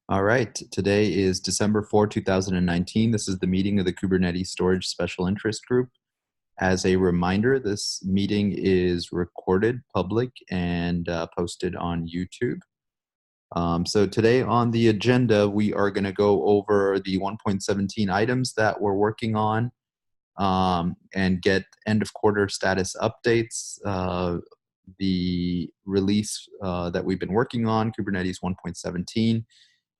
All right, today is December 4, 2019. This is the meeting of the Kubernetes Storage Special Interest Group. As a reminder, this meeting is recorded, public, and posted on YouTube. So today on the agenda, we are going to go over the 1.17 items that we're working on and get end of quarter status updates. The release that we've been working on, Kubernetes 1.17,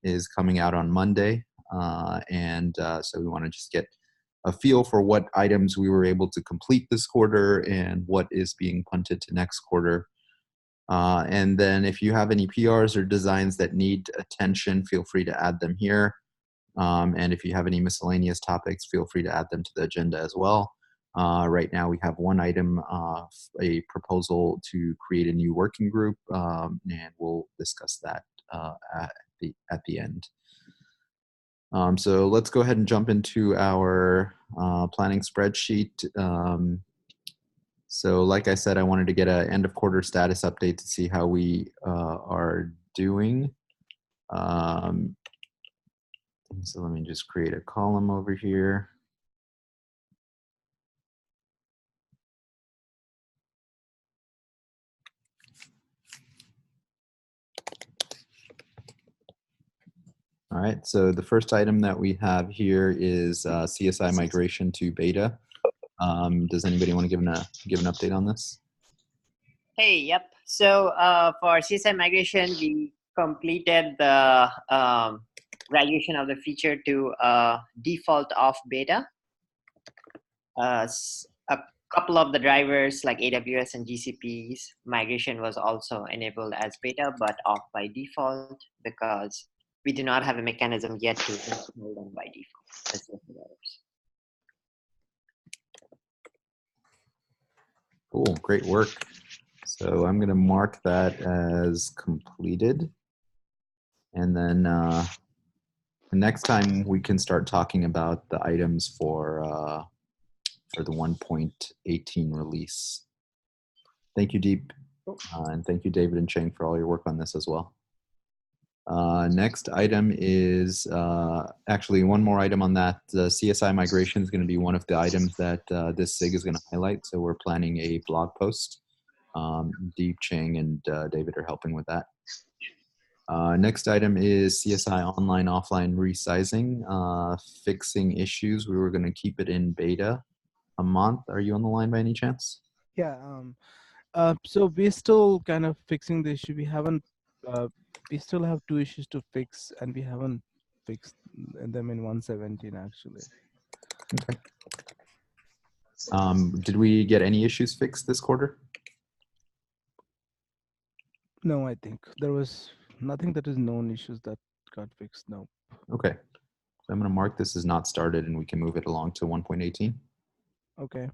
is coming out on Monday. So we want to just get a feel for what items we were able to complete this quarter and what is being punted to next quarter. And then if you have any PRs or designs that need attention, feel free to add them here. And if you have any miscellaneous topics, feel free to add them to the agenda as well. Right now we have one item, a proposal to create a new working group, and we'll discuss that at the end. So let's go ahead and jump into our planning spreadsheet. So like I said, I wanted to get an end of quarter status update to see how we are doing. So let me just create a column over here. All right, so the first item that we have here is CSI Migration to beta. Does anybody want to give an update on this? Hey, yep. So for CSI Migration, we completed the graduation of the feature to default off beta. A couple of the drivers like AWS and GCP's migration was also enabled as beta, but off by default because we do not have a mechanism yet to install them by default. Cool, great work. So I'm going to mark that as completed. And then the next time we can start talking about the items for the 1.18 release. Thank you, Deep. And thank you, David and Cheng, for all your work on this as well. Next item is actually one more item on that. The CSI migration is going to be one of the items that this SIG is going to highlight. So we're planning a blog post. Deep, Cheng, and David are helping with that. Next item is CSI online offline resizing, fixing issues. We were going to keep it in beta a month. Are you on the line by any chance? Yeah. So we're still kind of fixing the issue. We haven't. We still have two issues to fix, and we haven't fixed them in 1.17 actually. Okay. Did we get any issues fixed this quarter? No, I think there was nothing that is known issues that got fixed. No. Okay. So I'm going to mark this as not started, and we can move it along to 1.18. Okay.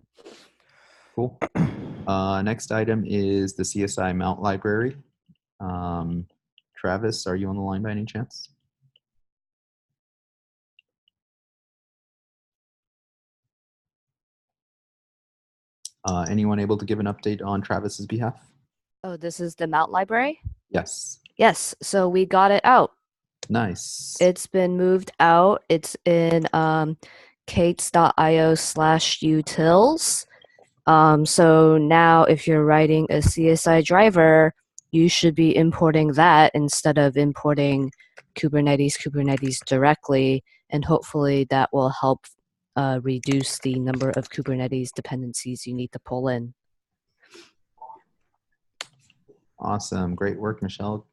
Cool. Next item is the CSI mount library. Travis, are you on the line by any chance? Anyone able to give an update on Travis's behalf? Oh, this is the mount library? Yes. Yes, so we got it out. Nice. It's been moved out. It's in kates.io/utils. So now if you're writing a CSI driver, you should be importing that instead of importing Kubernetes directly, and hopefully that will help reduce the number of Kubernetes dependencies you need to pull in. Awesome. Great work, Michelle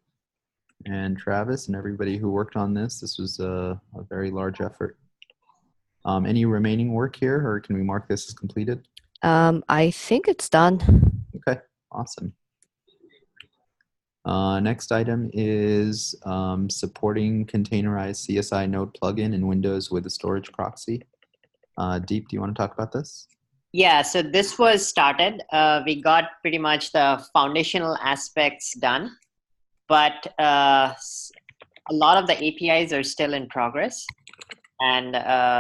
and Travis and everybody who worked on this. This was a very large effort. Any remaining work here, or can we mark this as completed? I think it's done. Okay, awesome. Next item is supporting containerized CSI node plugin in Windows with a storage proxy. Deep, do you want to talk about this? Yeah, so this was started. We got pretty much the foundational aspects done, but a lot of the APIs are still in progress. And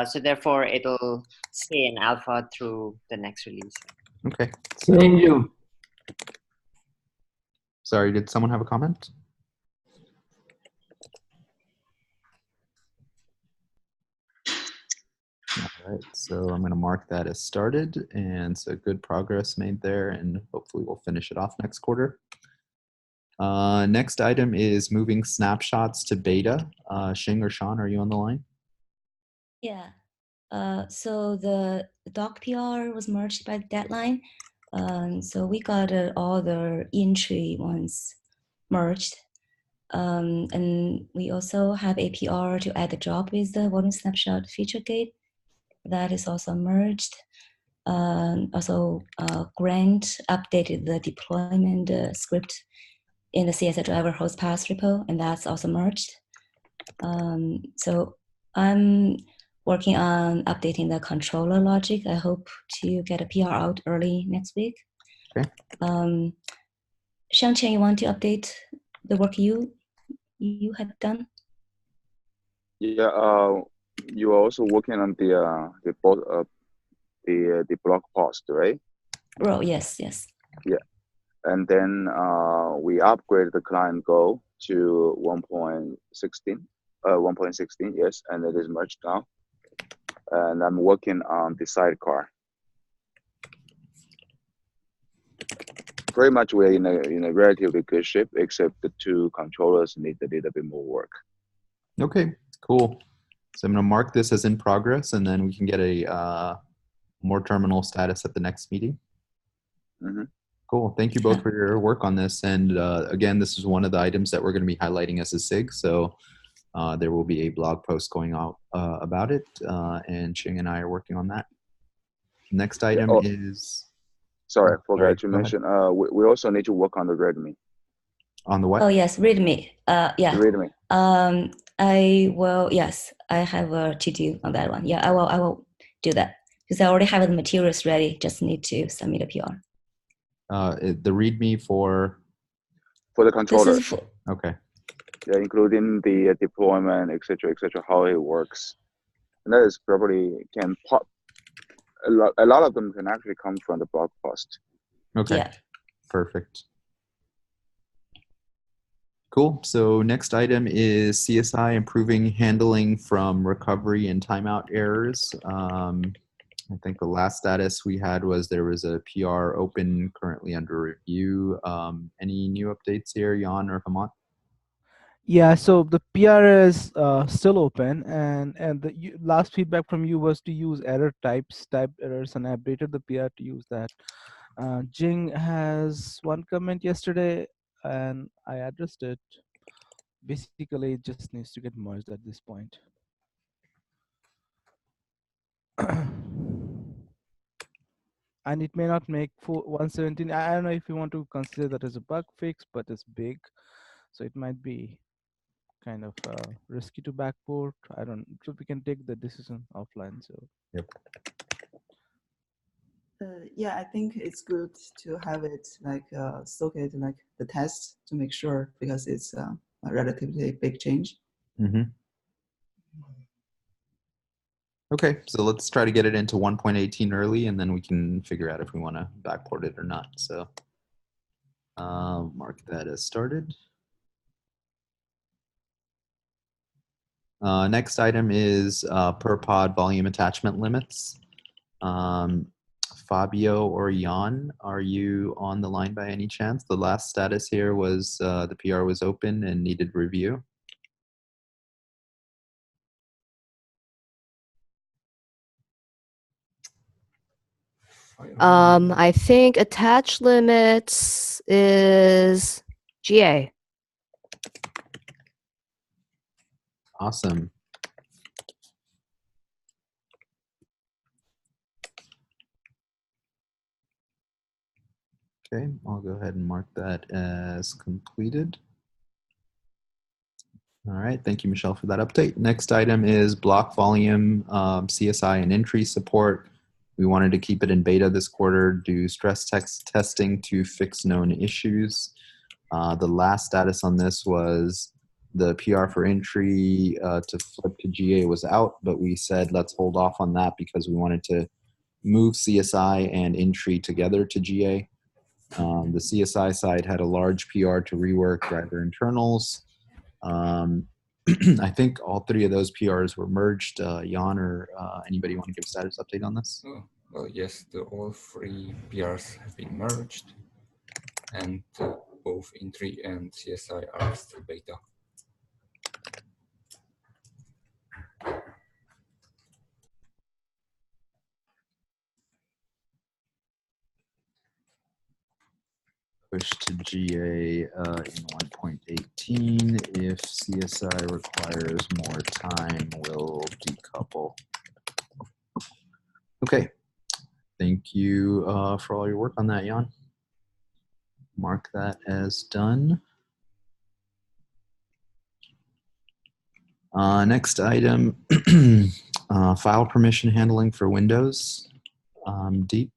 so therefore it'll stay in alpha through the next release. Okay. Thank you. Sorry, did someone have a comment? All right, so I'm going to mark that as started, and so good progress made there, and hopefully we'll finish it off next quarter. Next item is moving snapshots to beta. Xing or Sean, are you on the line? Yeah. So the doc PR was merged by the deadline. So we got all the entry ones merged. And we also have APR to add the job with the volume snapshot feature gate. That is also merged. Also, Grant updated the deployment script in the CSI driver host path repo, and that's also merged. So I'm working on updating the controller logic. I hope to get a PR out early next week. Okay. Shang-Chen, you want to update the work you had done? Yeah, you are also working on the blog post, right? Oh, yes. Yeah, and then we upgraded the client Go to 1.16. 1.16, yes, and it is merged now. And I'm working on the sidecar. Pretty much we're in a relatively good shape, except the two controllers need a little bit more work. Okay, cool. So I'm going to mark this as in progress, and then we can get a more terminal status at the next meeting. Mm-hmm. Cool. Thank you both for your work on this. And again, this is one of the items that we're going to be highlighting as a SIG. So there will be a blog post going out about it, and Xing and I are working on that. Next item is... Sorry, I forgot to go ahead. mention, we also need to work on the README. On the what? Oh, yes, README. Yeah. README. I will, yes, I have a to-do on that one. Yeah, I will do that because I already have the materials ready. Just need to submit a PR. The README for the controller. This is okay. Yeah, including the deployment, etc., how it works. And that is probably can pop. A lot of them can actually come from the blog post. Okay. Yeah. Perfect. Cool. So next item is CSI improving handling from recovery and timeout errors. I think the last status we had was there was a PR open currently under review. Any new updates here, Jan or Hamant? Yeah, so the PR is still open, and the last feedback from you was to use error types, typed errors, and I updated the PR to use that. Jing has one comment yesterday, and I addressed it. Basically, it just needs to get merged at this point. And it may not make 117. I don't know if you want to consider that as a bug fix, but it's big, so it might be kind of risky to backport. I don't. So we can take the decision offline. So. Yep. Yeah, I think it's good to have it like soak it like the test to make sure because it's a relatively big change. Mm-hmm. Okay, so let's try to get it into 1.18 early, and then we can figure out if we want to backport it or not. So mark that as started. Next item is per pod volume attachment limits. Fabio or Jan, are you on the line by any chance? The last status here was the PR was open and needed review. I think attach limits is GA. Awesome. Okay, I'll go ahead and mark that as completed. All right, thank you, Michelle, for that update. Next item is block volume, CSI and entry support. We wanted to keep it in beta this quarter, do stress testing to fix known issues. The last status on this was the PR for entry to flip to GA was out, but we said let's hold off on that because we wanted to move CSI and entry together to GA. The CSI side had a large PR to rework driver internals. I think all three of those PRs were merged. Jan or anybody want to give a status update on this? Oh, well, yes, all three PRs have been merged, and both entry and CSI are still beta. Push to GA in 1.18. If CSI requires more time, we'll decouple. Okay. Thank you for all your work on that, Jan. Mark that as done. Next item, file permission handling for Windows. Deep.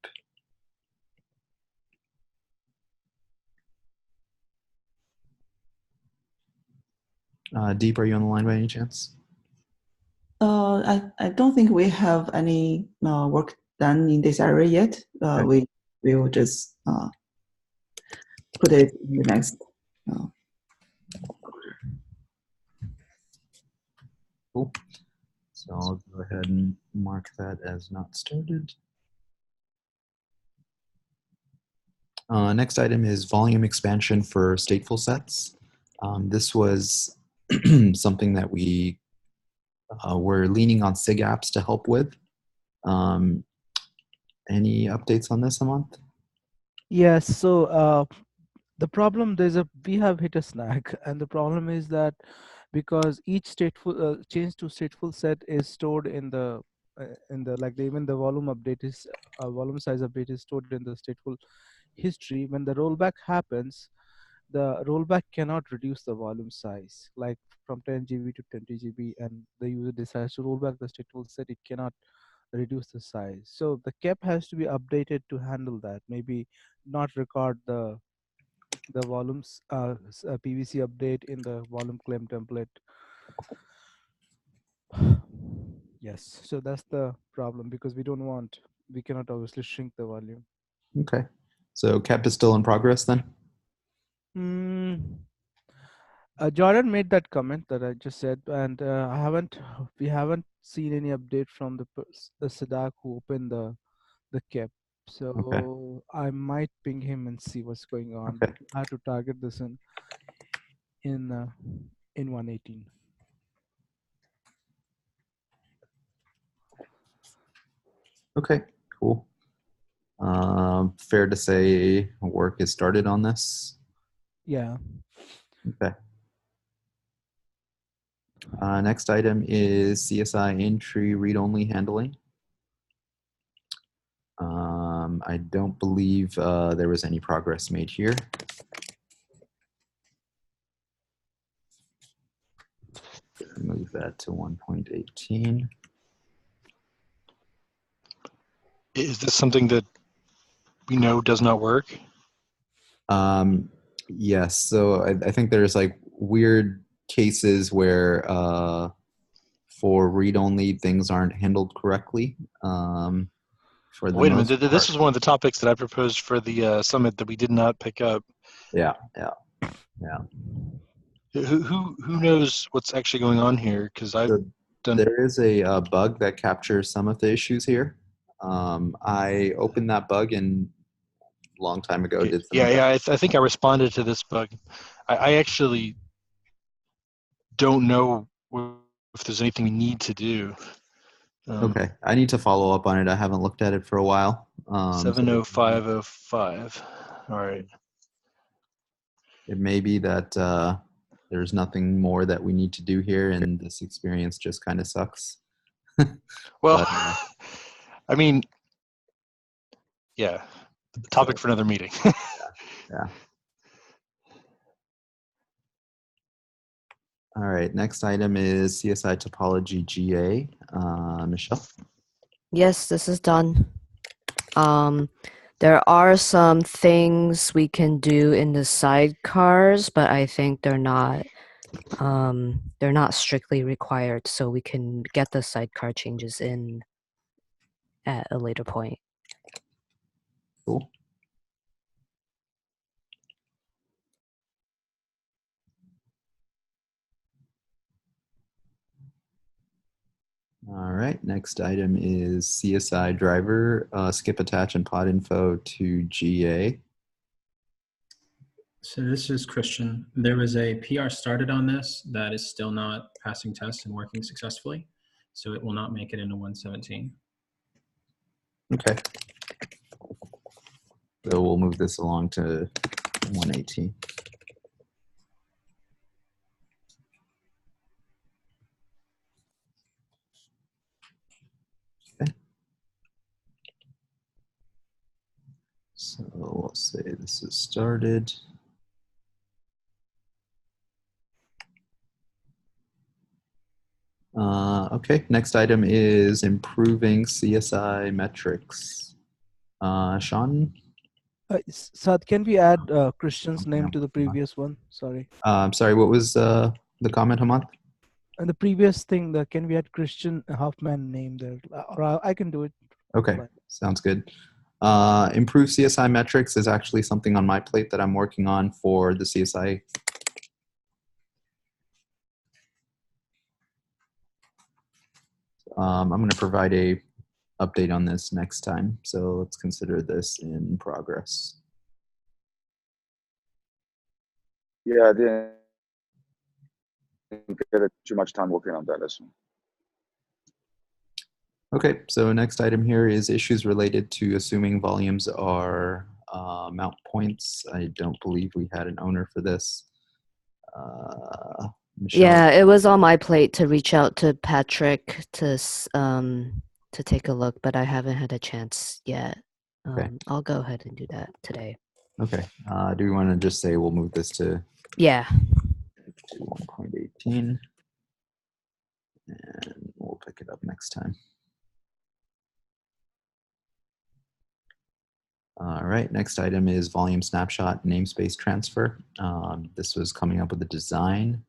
Deep, are you on the line by any chance? I don't think we have any work done in this area yet. Okay. We will just put it in the next. Cool. So I'll go ahead and mark that as not started. Next item is volume expansion for stateful sets. This was something that we were leaning on SIG apps to help with. Any updates on this, Amanth? Yes. So the problem we have hit a snag, and the problem is that because each stateful change to stateful set is stored in the even the volume update is volume size update is stored in the stateful history. When the rollback happens, the rollback cannot reduce the volume size, like from 10 GB to 20 GB, and the user decides to roll back the stateful set, it cannot reduce the size. So the cap has to be updated to handle that. Maybe not record the volumes PVC update in the volume claim template. Yes, so that's the problem, because we cannot obviously shrink the volume. Okay. So cap is still in progress then? Jordan made that comment that I just said, and we haven't seen any update from the Sadak who opened the cap. So Okay. I might ping him and see what's going on. Okay. But I have to target this in 118. Okay, cool. Fair to say work is started on this? Yeah. Okay. Next item is CSI entry read-only handling. I don't believe there was any progress made here. Move that to 1.18. Is this something that we know does not work? Yes, so I think there's like weird cases where for read-only things aren't handled correctly. For the Wait a minute, most this part. was one of the topics that I proposed for the summit that we did not pick up. Yeah. Who knows what's actually going on here? Because there is a bug that captures some of the issues here. I opened that bug and a long time ago did some. Yeah. I think I responded to this bug. I actually don't know if there's anything we need to do. Okay, I need to follow up on it. I haven't looked at it for a while. 70505. All right. It may be that there's nothing more that we need to do here, and this experience just kind of sucks. Well, But, I mean, yeah, topic for another meeting. Yeah. All right, next item is CSI topology GA. Michelle? Yes, this is done. There are some things we can do in the sidecars, but I think they're not strictly required, so we can get the sidecar changes in at a later point. Cool. right, next item is CSI driver, skip attach and pod info to GA. So this is Christian. There was a PR started on this that is still not passing tests and working successfully. So it will not make it into 117. Okay. So we'll move this along to 118. Okay. So we'll say this is started. Okay, next item is improving CSI metrics. Sean? Saad, can we add Christian's name to the previous one? Sorry. I'm sorry, what was the comment, Hamad? And the previous thing, can we add Christian Hoffman name there? Or I can do it. Okay, sounds good. Improve CSI metrics is actually something on my plate that I'm working on for the CSI. I'm going to provide a update on this next time. So let's consider this in progress. Yeah, I didn't get too much time working on that as well. Okay, so next item here is issues related to assuming volumes are mount points. I don't believe we had an owner for this. Michelle? Yeah, it was on my plate to reach out to Patrick to take a look, but I haven't had a chance yet. Okay. I'll go ahead and do that today. Okay. Do we want to just say we'll move this to Yeah. 1.18 and we'll pick it up next time. All right, next item is volume snapshot namespace transfer. This was coming up with a design.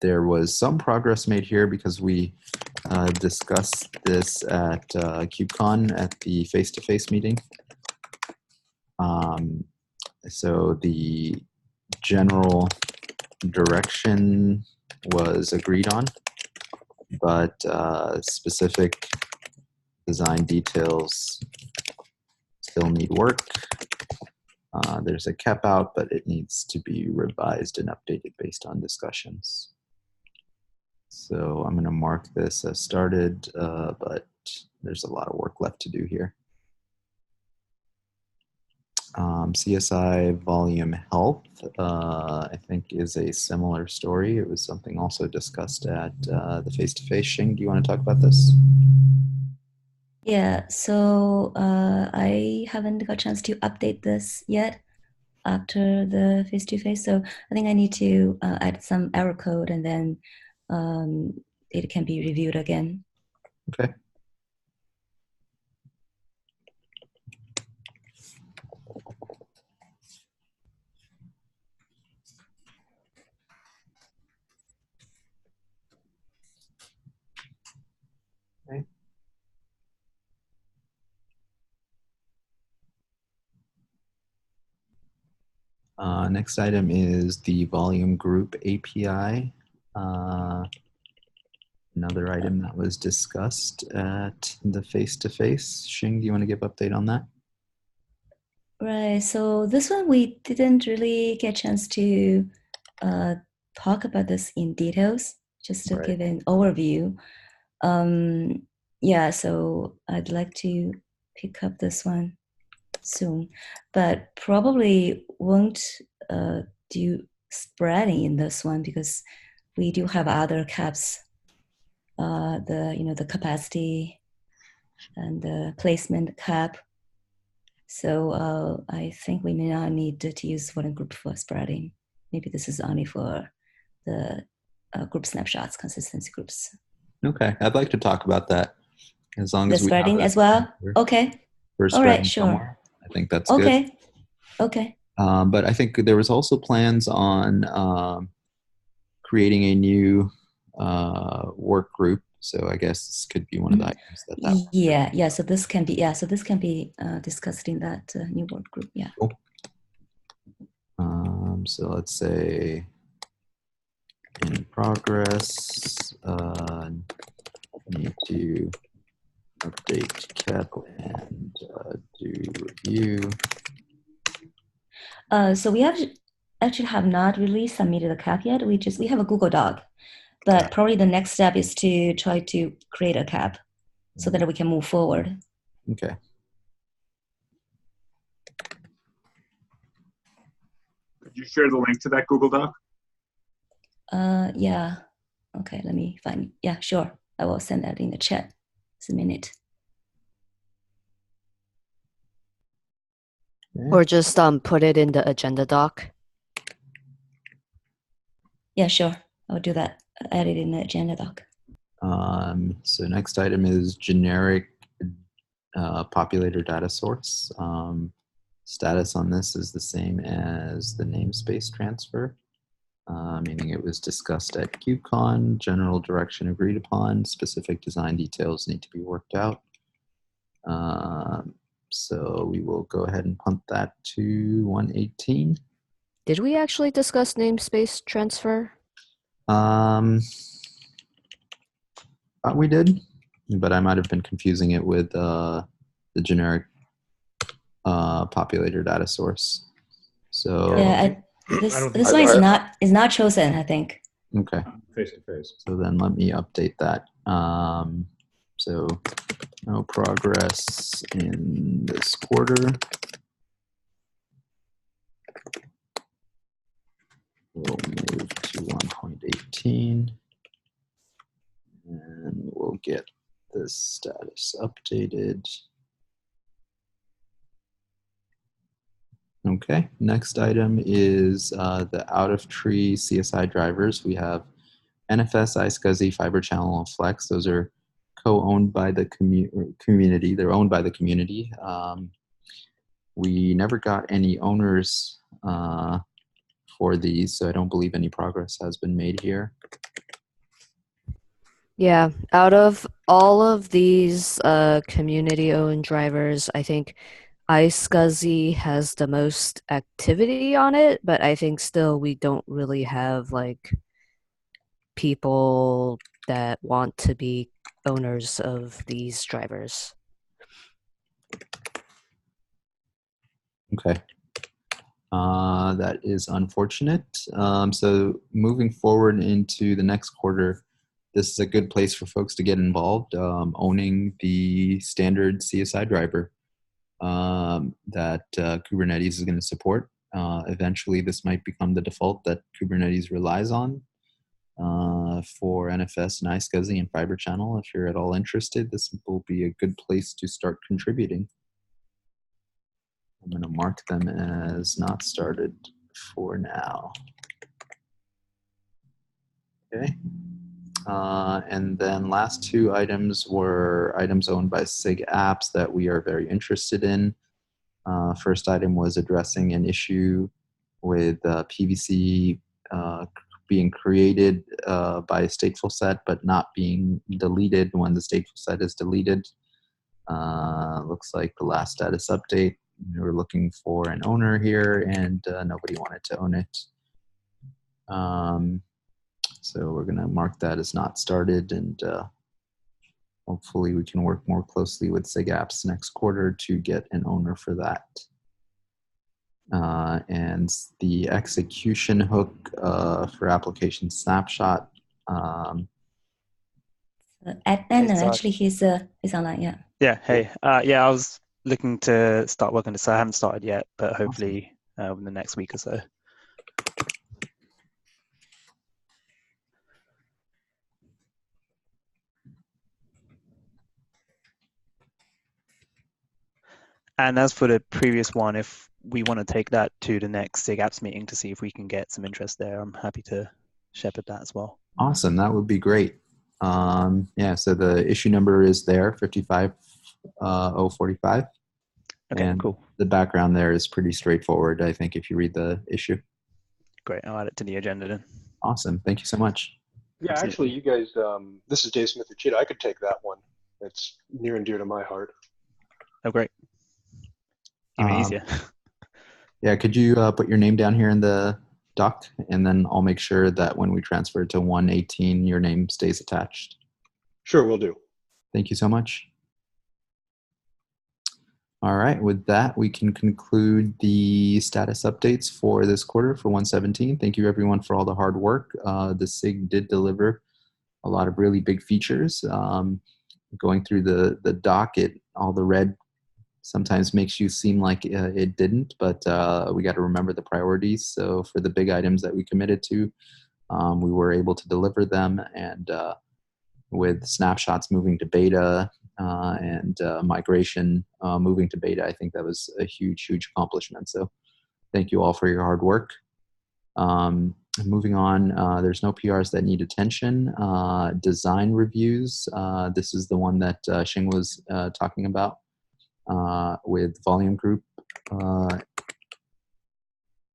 There was some progress made here because we discussed this at KubeCon at the face-to-face meeting. So the general direction was agreed on, but specific design details still need work. There's a cap out, but it needs to be revised and updated based on discussions. So I'm going to mark this as started, but there's a lot of work left to do here. CSI volume health, I think, is a similar story. It was something also discussed at the face-to-face. Xing, do you want to talk about this? Yeah, so I haven't got a chance to update this yet after the face-to-face. So I think I need to add some error code and then it can be reviewed again. Okay. Okay. Next item is the volume group API. Another item that was discussed at the face-to-face. Xing, do you want to give an update on that? Right, so this one we didn't really get a chance to talk about this in details, just to give an overview. Yeah, so I'd like to pick up this one soon, but probably won't do spreading in this one because we do have other caps, the capacity and the placement cap. So I think we may not need to use volume group for spreading. Maybe this is only for the group snapshots, consistency groups. Okay, I'd like to talk about that as long as the we have spreading as well. Okay. All right, sure. Somewhere. I think that's okay. good. Okay. But I think there was also plans on creating a new work group. So I guess this could be one of the items that. Yeah. So this can be discussed in that new work group. Yeah. Cool. So let's say in progress do update cap and do review. So we actually have not really submitted a cap yet. We have a Google Doc, but probably the next step is to try to create a cap so that we can move forward. Okay. Could you share the link to that Google Doc? Yeah. Okay, let me find. Yeah, sure. I will send that in the chat. Just a minute. Or just put it in the agenda doc. Yeah, sure. I'll do that. Add it in the agenda doc. So next item is generic populator data source. Status on this is the same as the namespace transfer, meaning it was discussed at KubeCon, general direction agreed upon, specific design details need to be worked out. So we will go ahead and pump that to 118. Did we actually discuss namespace transfer? We did, but I might have been confusing it with the generic populator data source. So yeah, this one is not chosen, I think. Okay. Face to face. So then let me update that. So no progress in this quarter. We'll move to 1.18 and we'll get this status updated. Okay, next item is the out of tree CSI drivers. We have NFS, iSCSI, Fiber Channel, and Flex. Those are co-owned by the community. They're owned by the community. We never got any owners for these, so I don't believe any progress has been made here. Yeah, out of all of these community-owned drivers, I think iSCSI has the most activity on it, but I think still we don't really have like people that want to be owners of these drivers. Okay. That is unfortunate. So moving forward into the next quarter, this is a good place for folks to get involved, owning the standard CSI driver that Kubernetes is going to support. Eventually, this might become the default that Kubernetes relies on for NFS and iSCSI and Fiber Channel. If you're at all interested, this will be a good place to start contributing. I'm going to mark them as not started for now. Okay. And then last two items were items owned by SIG apps that we are very interested in. First item was addressing an issue with PVC being created by a stateful set but not being deleted when the stateful set is deleted. Looks like the last status update, we were looking for an owner here and nobody wanted to own it. So we're going to mark that as not started, and hopefully we can work more closely with SIG apps next quarter to get an owner for that. And the execution hook for application Snapshot. Adnan, actually, he's online, yeah. Yeah, hey. Yeah, I was looking to start working on this. I haven't started yet, but hopefully in the next week or so. And as for the previous one, if we want to take that to the next SIG apps meeting to see if we can get some interest there, I'm happy to shepherd that as well. Awesome, that would be great. Yeah, so the issue number is there, 55045. Okay, and cool. The background there is pretty straightforward, I think, if you read the issue. Great, I'll add it to the agenda then. Awesome, thank you so much. Yeah, actually, you guys, this is Dave Smith-Uchida. I could take that one. It's near and dear to my heart. Oh, great. Even easier. Yeah, could you put your name down here in the doc, and then I'll make sure that when we transfer to 118, your name stays attached. Sure, will do. Thank you so much. All right, with that, we can conclude the status updates for this quarter for 117. Thank you everyone for all the hard work. The SIG did deliver a lot of really big features. Going through the doc, all the red sometimes makes you seem like it didn't, but we got to remember the priorities. So for the big items that we committed to, we were able to deliver them, and with snapshots moving to beta and migration moving to beta, I think that was a huge, huge accomplishment. So thank you all for your hard work. Moving on, there's no PRs that need attention. Design reviews, this is the one that Xing was talking about with Volume Group.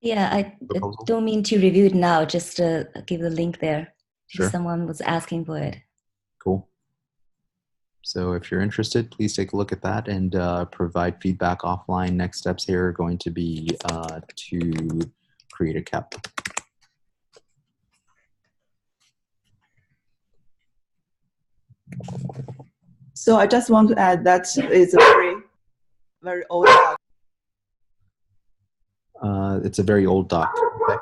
Yeah, I proposal. don't mean to review it now, just give the link there. Sure. Someone was asking for it. Cool. So if you're interested, please take a look at that and provide feedback offline. Next steps here are going to be to create a CAP. So I just want to add that it's a very, very old doc. It's a very old doc. Okay?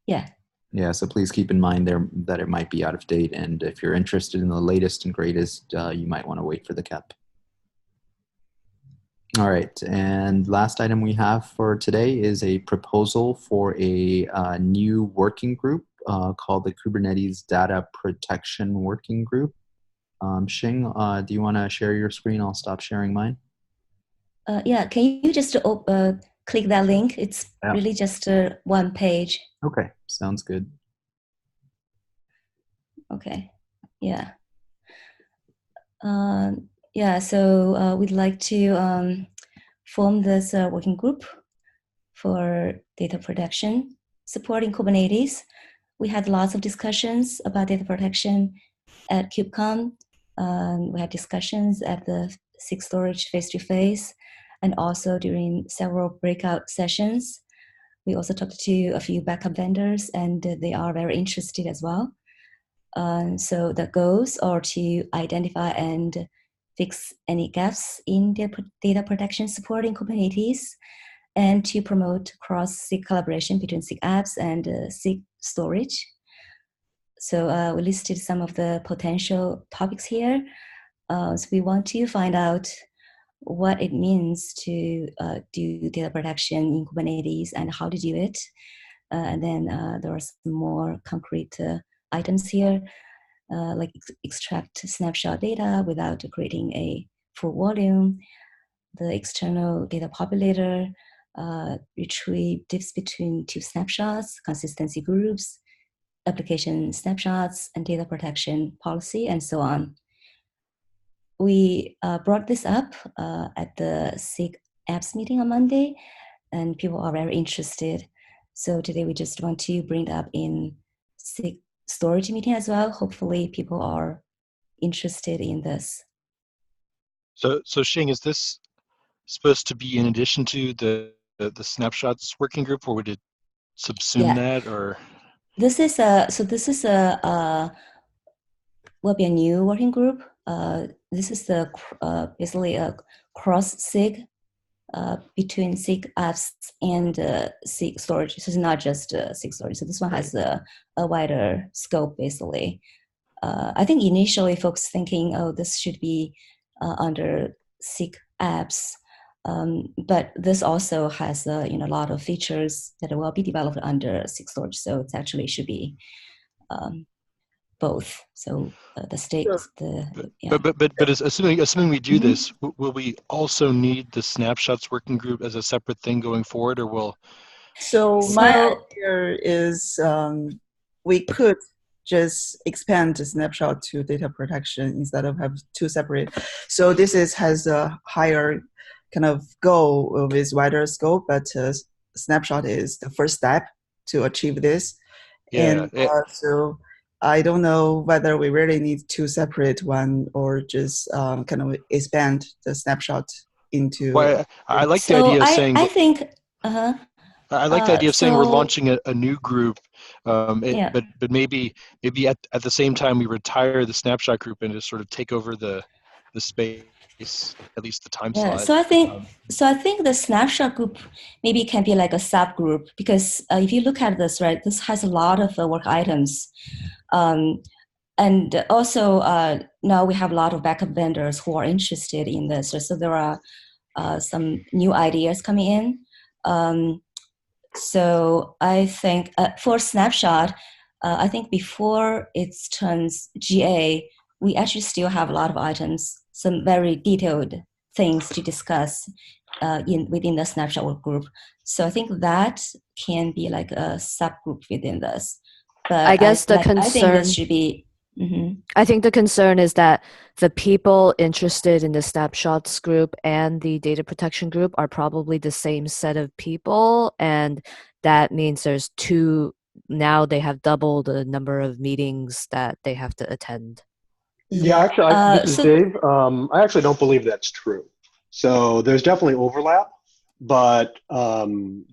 Yeah. Yeah, so please keep in mind there that it might be out of date, and if you're interested in the latest and greatest, you might want to wait for the CAP. All right, and last item we have for today is a proposal for a new working group called the Kubernetes Data Protection Working Group. Xing, do you want to share your screen? I'll stop sharing mine. Yeah, can you just click that link? It's really just one page. Okay, sounds good. Okay, yeah. Yeah, so we'd like to form this working group for data protection supporting Kubernetes. We had lots of discussions about data protection at KubeCon. We had discussions at the SIG Storage face-to-face, and also during several breakout sessions. We also talked to a few backup vendors, and they are very interested as well. So the goals are to identify and fix any gaps in data protection support in Kubernetes, and to promote cross-SIG collaboration between SIG apps and SIG storage. So we listed some of the potential topics here. So we want to find out what it means to do data protection in Kubernetes and how to do it. And then there are some more concrete items here, like extract snapshot data without creating a full volume, the external data populator, retrieve diffs between two snapshots, consistency groups, application snapshots, and data protection policy, and so on. We brought this up at the SIG apps meeting on Monday, and people are very interested. So today we just want to bring it up in SIG storage meeting as well. Hopefully people are interested in this. So Xing, is this supposed to be in addition to the snapshots working group, or would it subsume that, or? This is will be a new working group. This is the basically a cross SIG between SIG apps and SIG storage. This is not just SIG storage. So this one has a wider scope, basically. I think initially folks thinking, oh, this should be under SIG apps, but this also has a lot of features that will be developed under SIG storage. So it actually should be both. So the state, But assuming we do this, will we also need the snapshots working group as a separate thing going forward, or will? So my idea is we could just expand the snapshot to data protection instead of have two separate. So this has a higher kind of goal with wider scope, but snapshot is the first step to achieve this. Yeah. And so I don't know whether we really need two separate one or just kind of expand the snapshot into. Well, I like the idea of saying. I think. I like the idea of saying we're So launching a new group, yeah, but maybe at the same time we retire the Snapshot Group and just sort of take over the space, at least the time yeah. slot. So I think the snapshot group maybe can be like a subgroup because if you look at this, right, this has a lot of work items. And also now we have a lot of backup vendors who are interested in this. So there are some new ideas coming in. So I think for Snapshot, I think before it turns GA, we actually still have a lot of items, some very detailed things to discuss within the Snapshot work group. So I think that can be like a subgroup within this. But I guess the I think concern. this should be. I think the concern is that the people interested in the snapshots group and the data protection group are probably the same set of people, and that means there's two. Now they have double the number of meetings that they have to attend. Yeah, actually, this is Dave. I actually don't believe that's true. So there's definitely overlap, but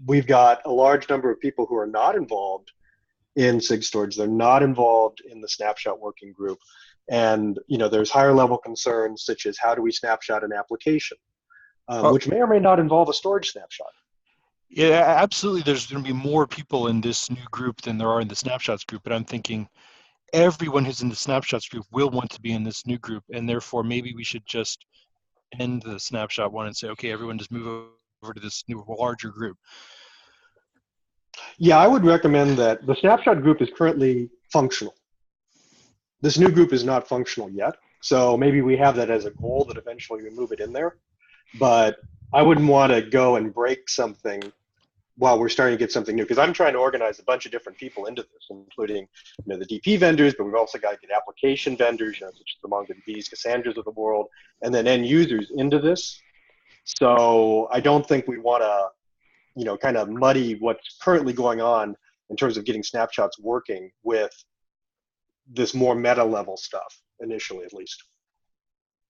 we've got a large number of people who are not involved in SIG storage. They're not involved in the snapshot working group. And, there's higher level concerns such as how do we snapshot an application, which may or may not involve a storage snapshot. Yeah, absolutely. There's going to be more people in this new group than there are in the snapshots group, but I'm thinking everyone who's in the snapshots group will want to be in this new group, and therefore maybe we should just end the snapshot one and say, okay, everyone just move over to this new larger group. Yeah, I would recommend that the snapshot group is currently functional. This new group is not functional yet, so maybe we have that as a goal that eventually we move it in there. But I wouldn't want to go and break something while we're starting to get something new, because I'm trying to organize a bunch of different people into this, including the DP vendors, but we've also got to get application vendors, such as the MongoDBs, Cassandras of the world, and then end users into this. So I don't think we want to kind of muddy what's currently going on in terms of getting snapshots working with this more meta level stuff, initially at least.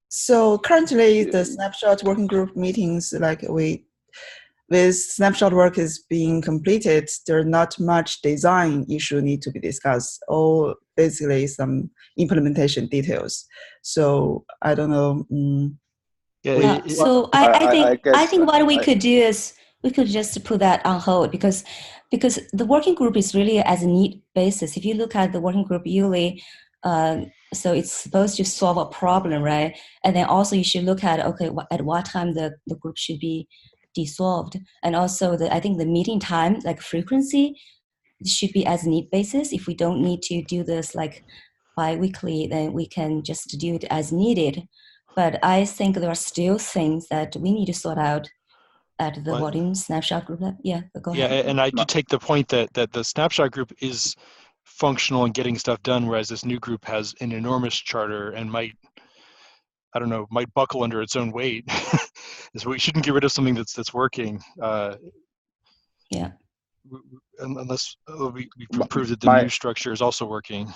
So currently the snapshot working group meetings, with snapshot work is being completed, there's not much design issue need to be discussed, or basically some implementation details. So I don't know. So I think what we could do is we could just put that on hold because the working group is really as a need basis. If you look at the working group yearly, so it's supposed to solve a problem, right? And then also you should look at, okay, at what time the group should be dissolved. And also I think the meeting time, like frequency, should be as need basis. If we don't need to do this like bi-weekly, then we can just do it as needed. But I think there are still things that we need to sort out at the volume snapshot group. Yeah, go ahead. Yeah, and I do take the point that the snapshot group is functional and getting stuff done, whereas this new group has an enormous charter and might buckle under its own weight. So we shouldn't get rid of something that's working. Yeah. Unless we prove that the new structure is also working.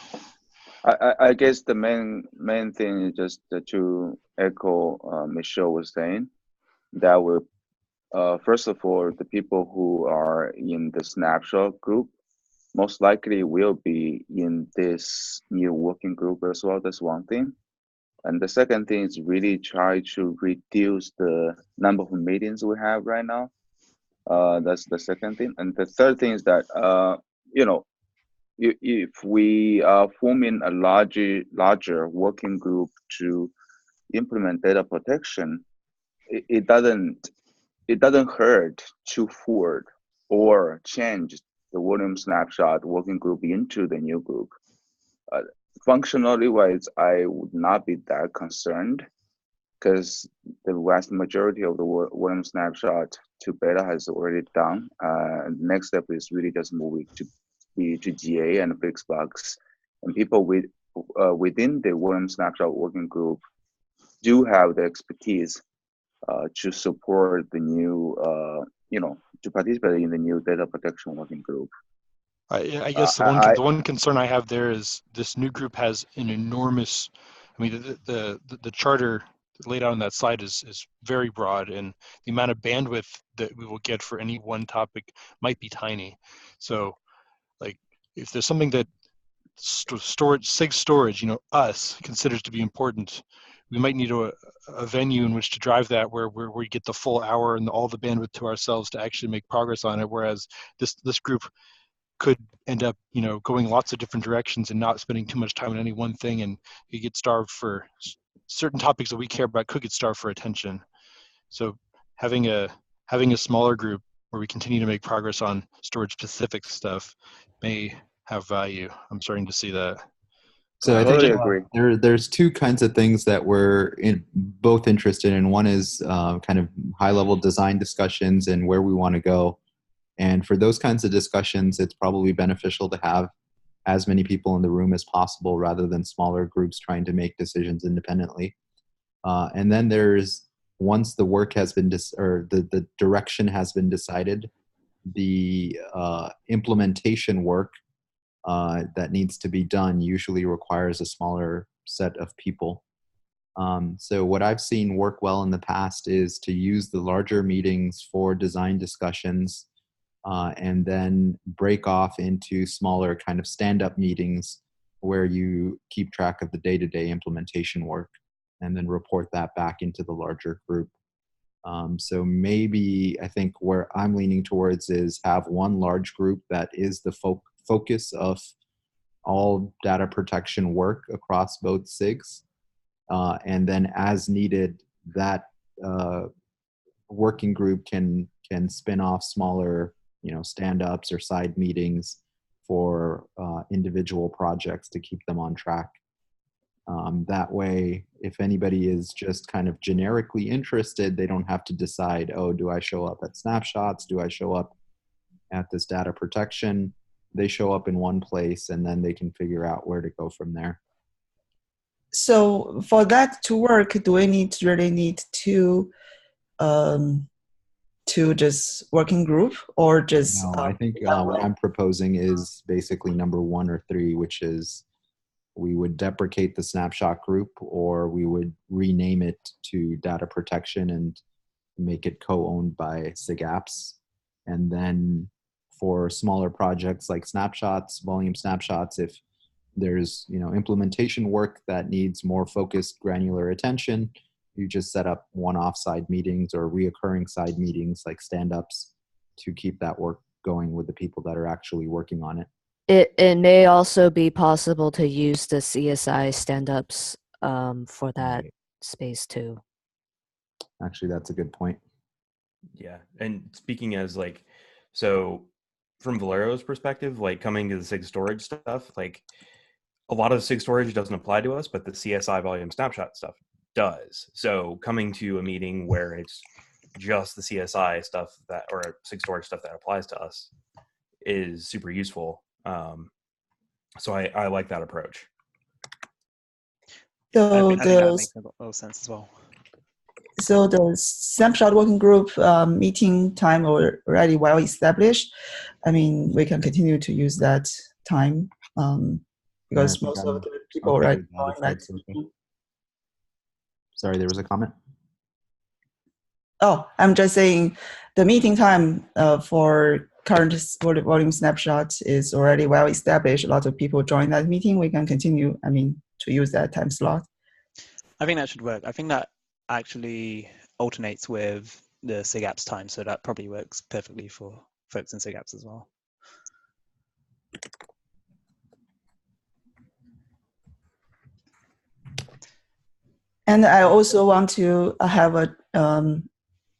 I guess the main thing is just to echo Michelle was saying, that would first of all, the people who are in the snapshot group most likely will be in this new working group as well. That's one thing. And the second thing is really try to reduce the number of meetings we have right now. That's the second thing. And the third thing is that, if we are forming a larger working group to implement data protection, it doesn't hurt to forward or change the volume snapshot working group into the new group. Functionally wise, I would not be that concerned because the vast majority of the volume snapshot to beta has already done. And the next step is really just moving to GA and fix bugs. And people within the volume snapshot working group do have the expertise to support the new, to participate in the new data protection working group. I guess the one concern I have there is this new group has an enormous, I mean, the charter laid out on that slide is very broad, and the amount of bandwidth that we will get for any one topic might be tiny. So like if there's something that storage, SIG storage, us considers to be important, we might need a venue in which to drive that where we get the full hour and all the bandwidth to ourselves to actually make progress on it. Whereas this group could end up, going lots of different directions and not spending too much time on any one thing, and you get starved for certain topics that we care about could get starved for attention. So having a smaller group where we continue to make progress on storage specific stuff may have value. I'm starting to see that. So I Totally think agree. there's two kinds of things that we're both interested in. One is kind of high-level design discussions and where we want to go. And for those kinds of discussions, it's probably beneficial to have as many people in the room as possible rather than smaller groups trying to make decisions independently. And then there's, once the work has been, or the direction has been decided, the implementation work that needs to be done usually requires a smaller set of people. So what I've seen work well in the past is to use the larger meetings for design discussions and then break off into smaller kind of stand-up meetings where you keep track of the day-to-day implementation work and then report that back into the larger group. So maybe I think where I'm leaning towards is have one large group that is the focus of all data protection work across both SIGs. And then as needed, that working group can spin off smaller, stand-ups or side meetings for individual projects to keep them on track. That way, if anybody is just kind of generically interested, they don't have to decide, oh, do I show up at snapshots? Do I show up at this data protection? They show up in one place and then they can figure out where to go from there. So for that to work, do we really need to just working group or just? No, I think what I'm proposing is basically number 1 or 3, which is we would deprecate the snapshot group, or we would rename it to data protection and make it co-owned by SIG apps. And then for smaller projects like snapshots, volume snapshots, if there's implementation work that needs more focused, granular attention, you just set up one-off side meetings or reoccurring side meetings like stand-ups to keep that work going with the people that are actually working on it. It may also be possible to use the CSI stand-ups for that space too. Actually, that's a good point. Yeah, and speaking as so from Valero's perspective, coming to the SIG storage stuff, a lot of SIG storage doesn't apply to us, but the CSI volume snapshot stuff does. So coming to a meeting where it's just the CSI stuff or SIG storage stuff that applies to us is super useful. So I like that approach. So I think that makes a lot of sense as well. So the snapshot working group meeting time already well established. I mean, we can continue to use that time because most of the people already know that. Sorry, there was a comment. Oh, I'm just saying the meeting time for current volume snapshot is already well established. A lot of people join that meeting. We can continue, to use that time slot. I think that should work. I think that actually alternates with the SIG apps time, so that probably works perfectly for folks in SIG apps as well. And I also want to have a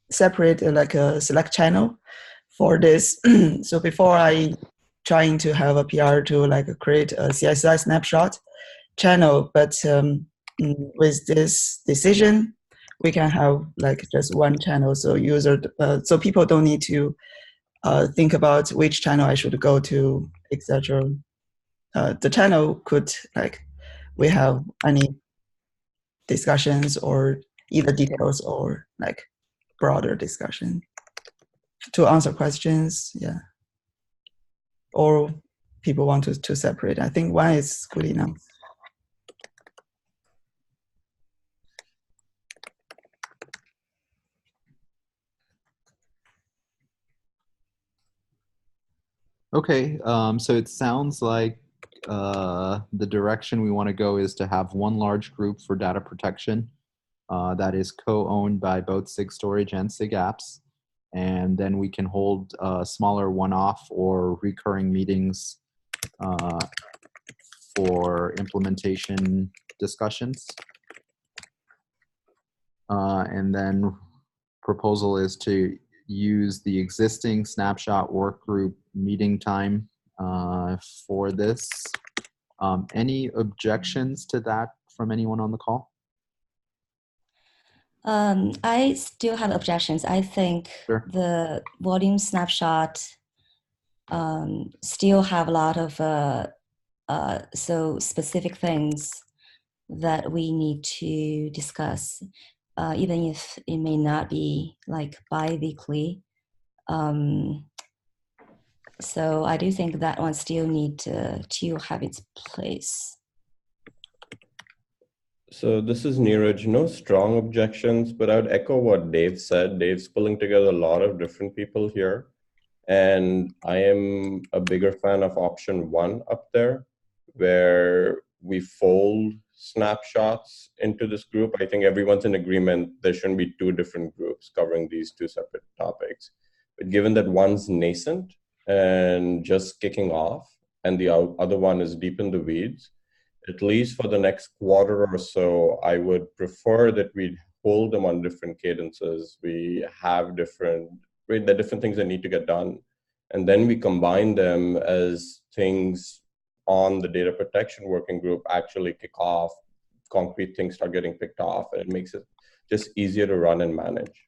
separate a Slack channel for this. So before I trying to have a PR to create a CSI snapshot channel, but with this decision, we can have just one channel, so so people don't need to think about which channel I should go to, etc. The channel could we have any discussions or either details or broader discussion to answer questions, yeah. Or people want to separate. I think one is good enough. Okay, so it sounds like the direction we want to go is to have one large group for data protection that is co-owned by both SIG Storage and SIG Apps. And then we can hold smaller one-off or recurring meetings for implementation discussions. And then proposal is to use the existing Snapshot workgroup meeting time for this. Any objections to that from anyone on the call? I still have objections. I think Sure. the volume snapshot still have a lot of so specific things that we need to discuss, even if it may not be like bi-weekly. So I do think that one still need to have its place. So this is Neeraj. No strong objections, but I would echo what Dave said. Dave's pulling together a lot of different people here. And I am a bigger fan of option 1 up there, where we fold snapshots into this group. I think everyone's in agreement there shouldn't be 2 different groups covering these 2 separate topics. But given that one's nascent and just kicking off, and the other one is deep in the weeds, at least for the next quarter or so, I would prefer that we hold them on different cadences. We have different things that need to get done. And then we combine them as things on the data protection working group actually kick off, concrete things start getting picked off, and it makes it just easier to run and manage.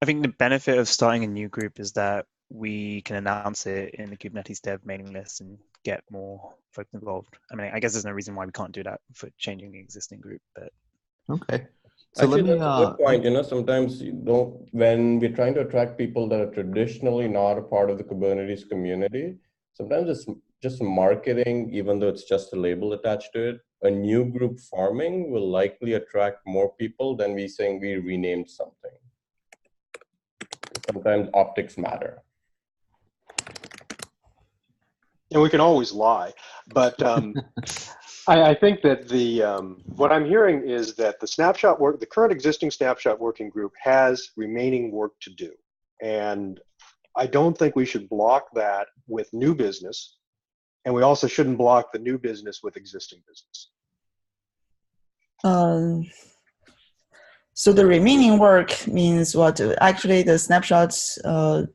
I think the benefit of starting a new group is that we can announce it in the Kubernetes dev mailing list and get more folks involved. I mean, I guess there's no reason why we can't do that for changing the existing group, but. Okay. So actually, let me, that's a good point. You know, sometimes when we're trying to attract people that are traditionally not a part of the Kubernetes community, sometimes it's just marketing, even though it's just a label attached to it. A new group forming will likely attract more people than we saying we renamed something. Sometimes optics matter. And we can always lie, but I think that what I'm hearing is that the current existing snapshot working group has remaining work to do, and I don't think we should block that with new business, and we also shouldn't block the new business with existing business. So the remaining work means what? Actually, the snapshots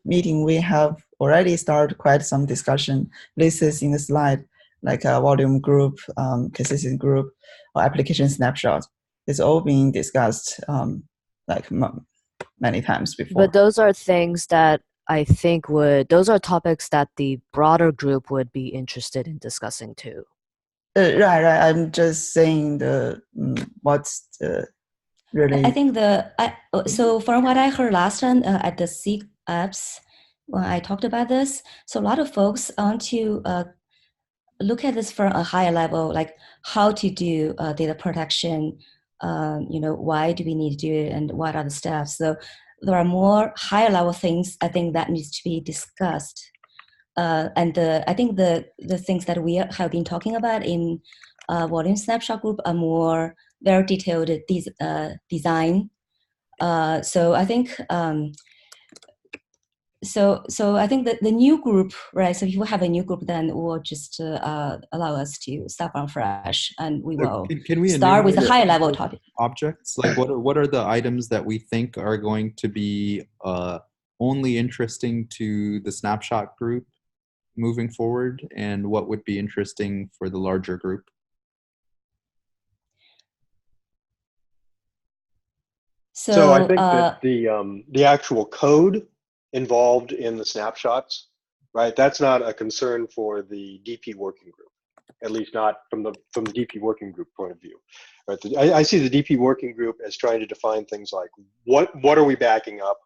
meeting, we have already started quite some discussion. This is in the slide, like a volume group, consistent group, or application snapshot. It's all being discussed like many times before. But those are things that I think those are topics that the broader group would be interested in discussing too. Right. I'm just saying what's the really. I think so from what I heard last time at the SIG apps, when I talked about this, so a lot of folks want to look at this from a higher level, like how to do data protection, why do we need to do it and what are the steps. So there are more higher level things I think that needs to be discussed. And I think the things that we have been talking about in volume snapshot group are more very detailed design. So I think so I think that the new group, right? So if you have a new group, then it will just allow us to start from fresh, and we will can we start with a higher level topic. Objects, like what are the items that we think are going to be only interesting to the snapshot group moving forward, and what would be interesting for the larger group? So I think that the actual code involved in the snapshots, right? That's not a concern for the DP working group, at least not from the DP working group point of view. Right? I see the DP working group as trying to define things like what are we backing up,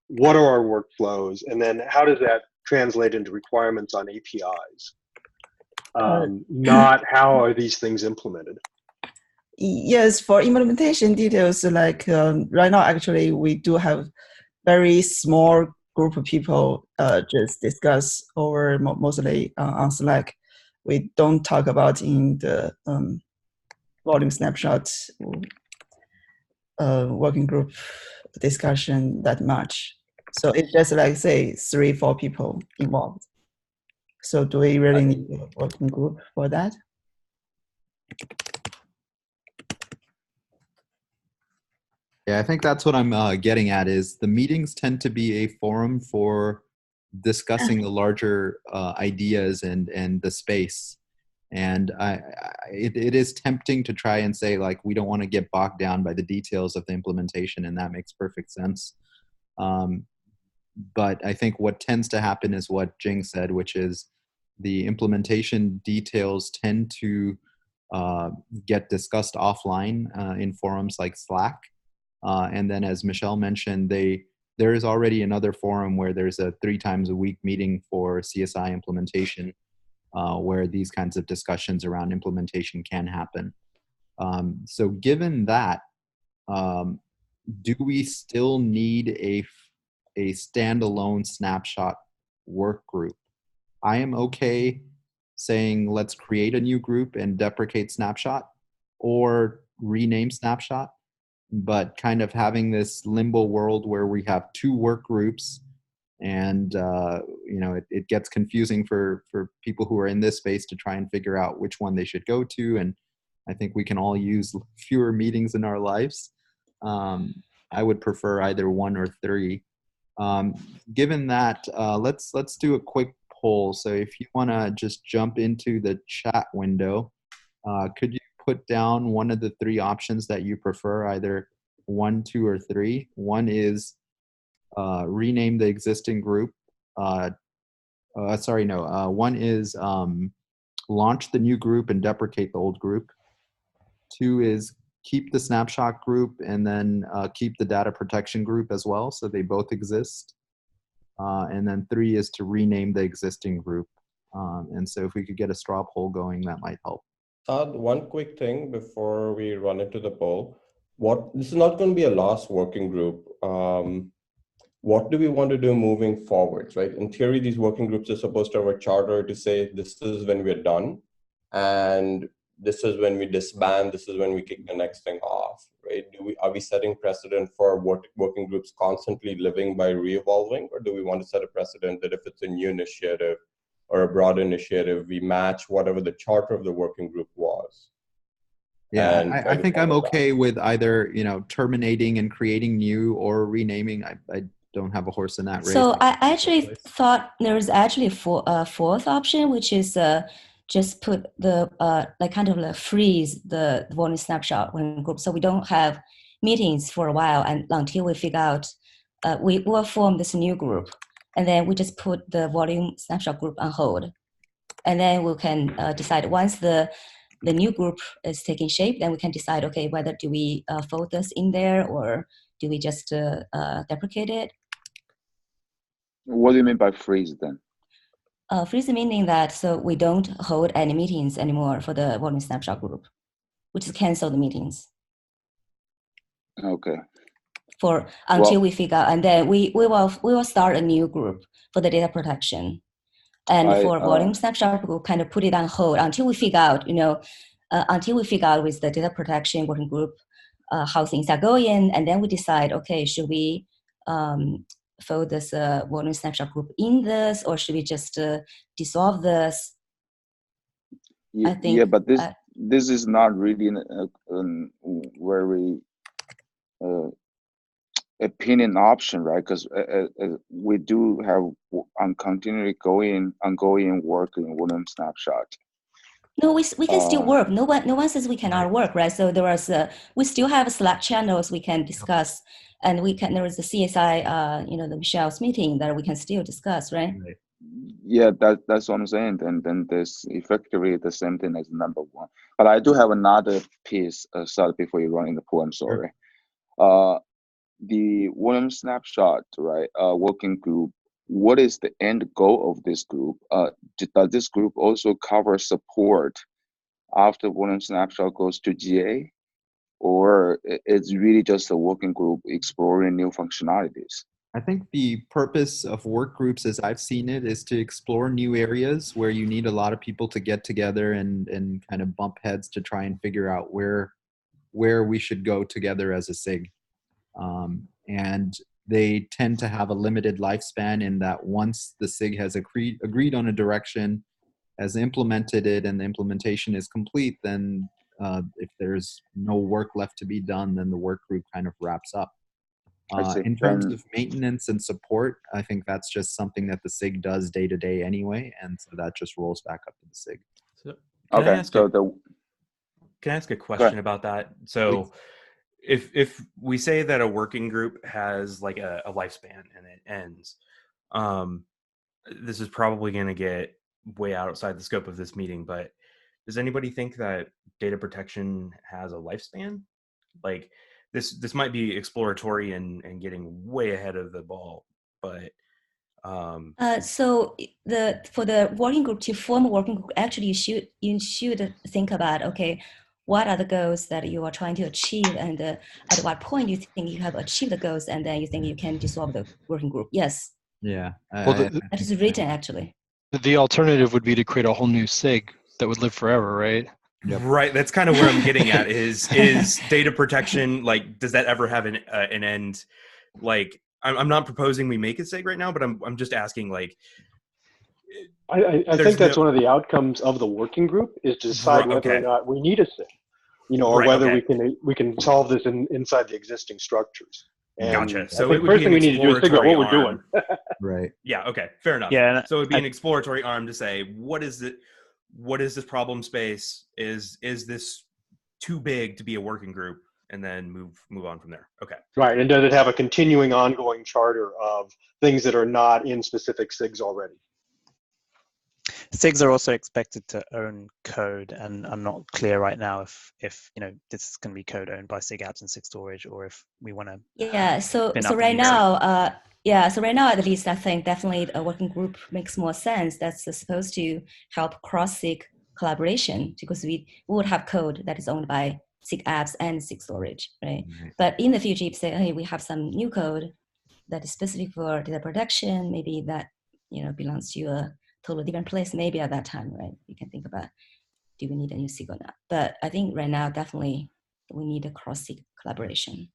what are our workflows, and then how does that translate into requirements on APIs? Not how are these things implemented. Yes, for implementation details, like right now, actually, we do have very small group of people just discuss over mostly on Slack. We don't talk about in the volume snapshot working group discussion that much. So it's just like, say, 3-4 people involved. So do we really need a working group for that? Yeah, I think that's what I'm getting at is the meetings tend to be a forum for discussing the larger ideas and the space. And it is tempting to try and say, like, we don't want to get bogged down by the details of the implementation, and that makes perfect sense. But I think what tends to happen is what Jing said, which is the implementation details tend to get discussed offline in forums like Slack. And then, as Michelle mentioned, there is already another forum where there's a 3 times a week meeting for CSI implementation, where these kinds of discussions around implementation can happen. So given that, do we still need a standalone snapshot work group? I am okay saying let's create a new group and deprecate snapshot or rename snapshot, but kind of having this limbo world where we have 2 work groups, and you know, it gets confusing for people who are in this space to try and figure out which one they should go to. And I think we can all use fewer meetings in our lives. I would prefer either 1 or 3. Given that, let's do a quick poll. So if you want to just jump into the chat window, could you put down one of the 3 options that you prefer, either 1, 2, or 3? 1 is rename the existing group. 1 is launch the new group and deprecate the old group. 2 is keep the snapshot group and then keep the data protection group as well, so they both exist. And then 3 is to rename the existing group. And so if we could get a straw poll going, that might help. One quick thing before we run into the poll. This is not going to be a last working group. What do we want to do moving forwards, right? In theory, these working groups are supposed to have a charter to say this is when we're done, and this is when we disband, this is when we kick the next thing off, right? Are we setting precedent for working groups constantly living by re-evolving, or do we want to set a precedent that if it's a new initiative or a broad initiative, we match whatever the charter of the working group was? Yeah, I think I'm okay with either, you know, terminating and creating new or renaming. I don't have a horse in that race. So I actually thought there was actually a fourth option, which is just put the like kind of like freeze the volume snapshot working group, so we don't have meetings for a while, and until we figure out we will form this new group, and then we just put the volume snapshot group on hold, and then we can decide once the new group is taking shape, then we can decide, okay, whether do we fold this in there or do we just deprecate it. What do you mean by freeze then? Freeze meaning that so we don't hold any meetings anymore for the volume snapshot group, which is cancel the meetings. Okay. For until we figure out, and then we will start a new group for the data protection, and for volume snapshot group, kind of put it on hold until we figure out, you know, until we figure out with the data protection working group how things are going, and then we decide, okay, should we fold this volume snapshot group in this, or should we just dissolve this? Yeah, I think, yeah, but this is not really very opinion option, right? Because we do have ongoing work in volume snapshot. No, we can still work. No one says we cannot work, right? So there was we still have Slack channels we can discuss, and there is the CSI, you know, the Michelle's meeting that we can still discuss, right? Yeah, that's what I'm saying. Then there's effectively the same thing as number 1. But I do have another piece, Saad, before you run in the pool. I'm sorry. The volume snapshot, right? Working group. What is the end goal of this group? Does this group also cover support after volume snapshot goes to GA, or it's really just a working group exploring new functionalities? I think the purpose of work groups, as I've seen it, is to explore new areas where you need a lot of people to get together and kind of bump heads to try and figure out where we should go together as a SIG. And they tend to have a limited lifespan in that once the SIG has agreed on a direction, has implemented it, and the implementation is complete, then if there's no work left to be done, then the work group kind of wraps up. In terms of maintenance and support, I think that's just something that the SIG does day to day anyway, and so that just rolls back up to the SIG. So, Okay, can I ask a question about that? So if we say that a working group has like a lifespan and it ends, this is probably going to get way outside the scope of this meeting, but does anybody think that data protection has a lifespan? Like this might be exploratory and getting way ahead of the ball, but so for the working group to form a working group, actually you should think about, okay, what are the goals that you are trying to achieve, and at what point you think you have achieved the goals, and then you think you can dissolve the working group. Yes. Yeah. Well, that is written actually. The alternative would be to create a whole new SIG that would live forever, right? Yep. Right. That's kind of where I'm getting at. Is data protection, like, does that ever have an end? Like, I'm not proposing we make a SIG right now, but I'm just asking, like, I think that's one of the outcomes of the working group is to decide whether or not we need a SIG, or whether we can solve this inside the existing structures. And gotcha. So I think first thing we need to do is figure out what we're doing. Right. Yeah. Okay. Fair enough. Yeah. So it'd be an exploratory arm to say, what is this problem space? Is this too big to be a working group? And then move on from there. Okay. Right. And does it have a continuing ongoing charter of things that are not in specific SIGs already? SIGs are also expected to own code, and I'm not clear right now if this is going to be code owned by SIG apps and SIG storage, or if we want to. Yeah. So right now, so right now, at least, I think definitely a working group makes more sense. That's supposed to help cross-SIG collaboration, because we would have code that is owned by SIG apps and SIG storage, right? Mm-hmm. But in the future, if you say, hey, we have some new code that is specific for data protection, maybe that belongs to a totally different place. Maybe at that time, right? You can think about, do we need a new SIG or not? But I think right now, definitely, we need a cross-SIG collaboration.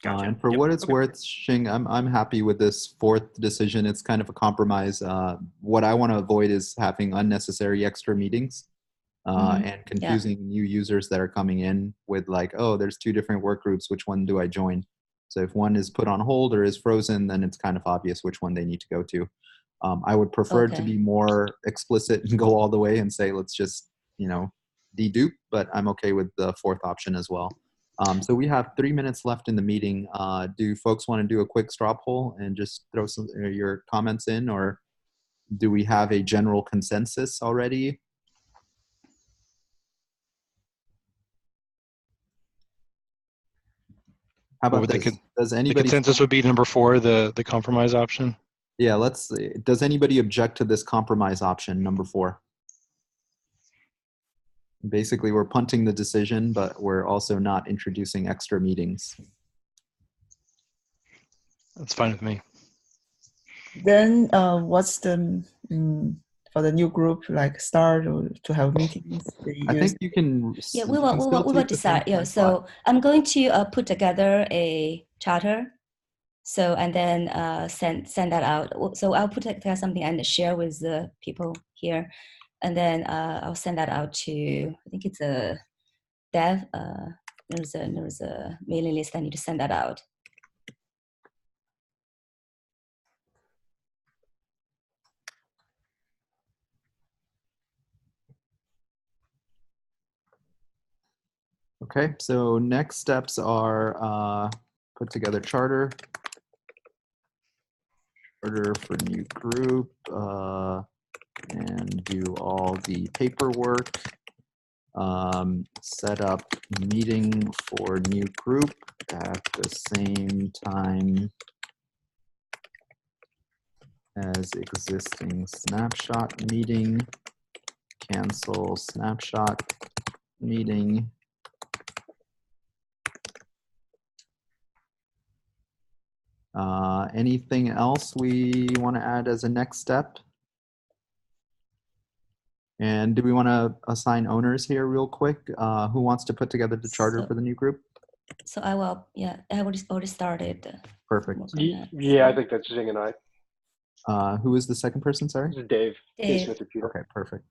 Gotcha. And for what it's worth, Xing, I'm happy with this fourth decision. It's kind of a compromise. What I want to avoid is having unnecessary extra meetings and confusing new users that are coming in with like, oh, there's two different work groups. Which one do I join? So if one is put on hold or is frozen, then it's kind of obvious which one they need to go to. I would prefer to be more explicit and go all the way and say, let's just, dedupe, but I'm okay with the fourth option as well. So we have 3 minutes left in the meeting. Do folks want to do a quick straw poll and just throw some your comments in, or do we have a general consensus already? How about this? Does anybody? The consensus would be number 4, the compromise option. Yeah, let's see. Does anybody object to this compromise option, number 4? Basically, we're punting the decision, but we're also not introducing extra meetings. That's fine with me. Then what's the, for the new group, like start or to have meetings? I think you can. Yeah, we will decide. Yeah, so I'm going to put together a charter. So, and then send that out. So I'll put together something and share with the people here. And then I'll send that out to, I think it's a dev. There's a mailing list. I need to send that out. Okay, so next steps are put together charter for new group, and do all the paperwork. Set up meeting for new group at the same time as existing snapshot meeting. Cancel snapshot meeting. Anything else we want to add as a next step? And do we want to assign owners here real quick? Who wants to put together the charter for the new group? So I will, yeah, I already started. Perfect. Yeah, I think that's Zing and I. Who is the second person, sorry? This is Dave. Dave. Smith Computer. Okay, perfect.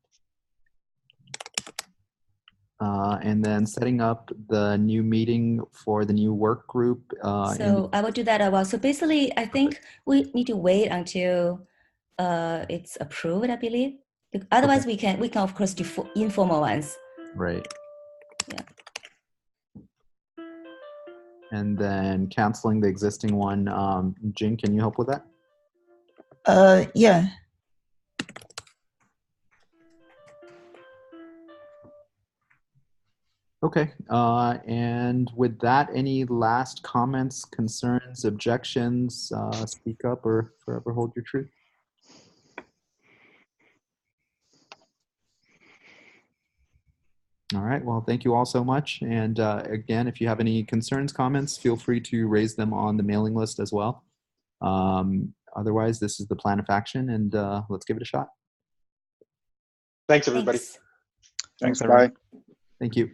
And then setting up the new meeting for the new work group. So I will do that as well. So basically, I think we need to wait until it's approved, I believe. Otherwise, we can of course do informal ones. Right. Yeah. And then canceling the existing one. Jing, can you help with that? Yeah. Okay. And with that, any last comments, concerns, objections? Speak up or forever hold your truth. All right. Well, thank you all so much. And again, if you have any concerns, comments, feel free to raise them on the mailing list as well. Otherwise, this is the plan of action, and let's give it a shot. Thanks, everybody. Thanks, bye. Thank you.